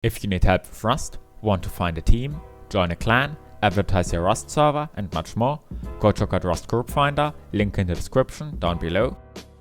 If you need help with Rust, want to find a team, join a clan, advertise your Rust server and much more, go check out Rust Group Finder, link in the description down below.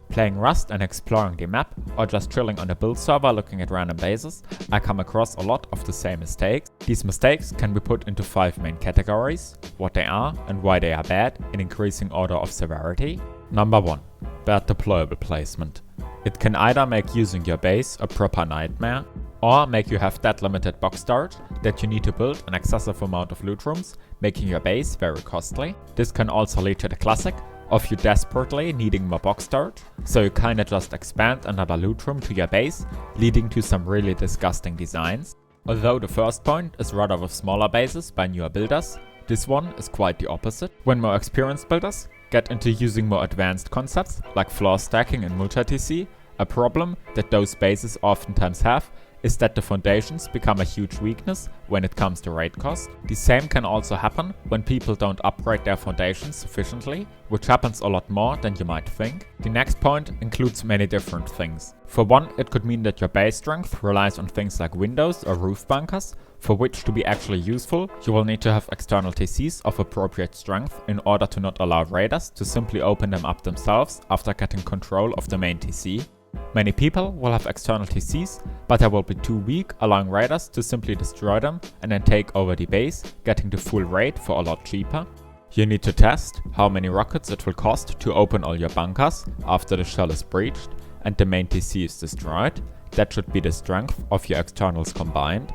Playing Rust and exploring the map, or just chilling on a build server looking at random bases, I come across a lot of the same mistakes. These mistakes can be put into 5 main categories, what they are and why they are bad in increasing order of severity. Number 1. Bad deployable placement. It can either make using your base a proper nightmare, or make you have that limited box storage that you need to build an excessive amount of loot rooms, making your base very costly. This can also lead to the classic of you desperately needing more box storage, so you kinda just expand another loot room to your base, leading to some really disgusting designs. Although the first point is rather with smaller bases by newer builders, this one is quite the opposite. When more experienced builders get into using more advanced concepts like floor stacking and multi-TC, a problem that those bases oftentimes have is that the foundations become a huge weakness when it comes to raid cost. The same can also happen when people don't upgrade their foundations sufficiently, which happens a lot more than you might think. The next point includes many different things. For one, it could mean that your base strength relies on things like windows or roof bunkers, for which to be actually useful, you will need to have external TCs of appropriate strength in order to not allow raiders to simply open them up themselves after getting control of the main TC. Many people will have external TCs, but they will be too weak, allowing raiders to simply destroy them and then take over the base, getting the full raid for a lot cheaper. You need to test how many rockets it will cost to open all your bunkers after the shell is breached and the main TC is destroyed. That should be the strength of your externals combined.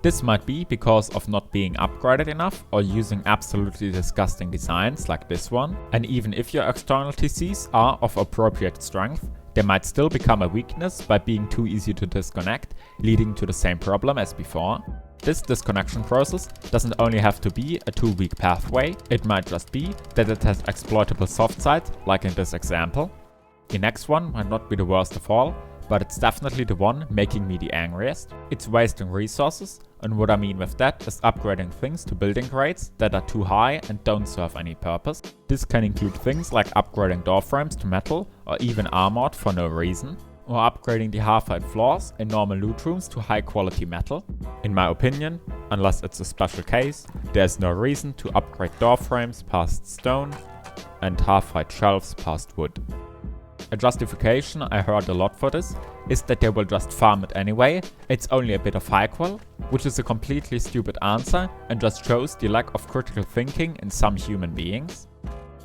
This might be because of not being upgraded enough or using absolutely disgusting designs like this one. And even if your external TCs are of appropriate strength, they might still become a weakness by being too easy to disconnect, leading to the same problem as before. This disconnection process doesn't only have to be a too weak pathway, it might just be that it has exploitable soft sides, like in this example. The next one might not be the worst of all, but it's definitely the one making me the angriest. It's wasting resources, and what I mean with that is upgrading things to building rates that are too high and don't serve any purpose. This can include things like upgrading door frames to metal or even armored for no reason, or upgrading the half-height floors in normal loot rooms to high quality metal. In my opinion, unless it's a special case, there's no reason to upgrade door frames past stone and half-height shelves past wood. A justification I heard a lot for this is that they will just farm it anyway, it's only a bit of high-qual, which is a completely stupid answer and just shows the lack of critical thinking in some human beings.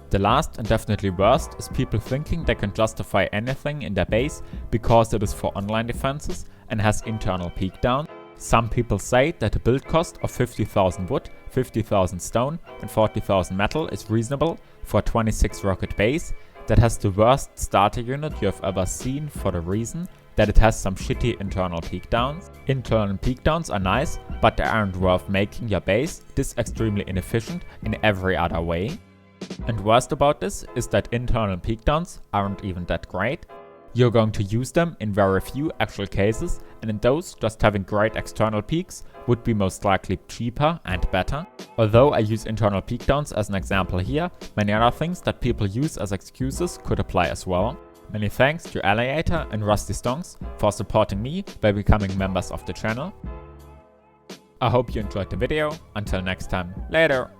The last and definitely worst is people thinking they can justify anything in their base because it is for online defenses and has internal peak down. Some people say that a build cost of 50,000 wood, 50,000 stone and 40,000 metal is reasonable for a 26 rocket base that has the worst starter unit you have ever seen for the reason that it has some shitty internal peak downs. Internal peak downs are nice, but they aren't worth making your base this extremely inefficient in every other way. And worst about this is that internal peak downs aren't even that great. You're going to use them in very few actual cases, and in those, just having great external peaks would be most likely cheaper and better. Although I use internal peak downs as an example here, many other things that people use as excuses could apply as well. Many thanks to Alliator and Rusty Stonks for supporting me by becoming members of the channel. I hope you enjoyed the video. Until next time, later!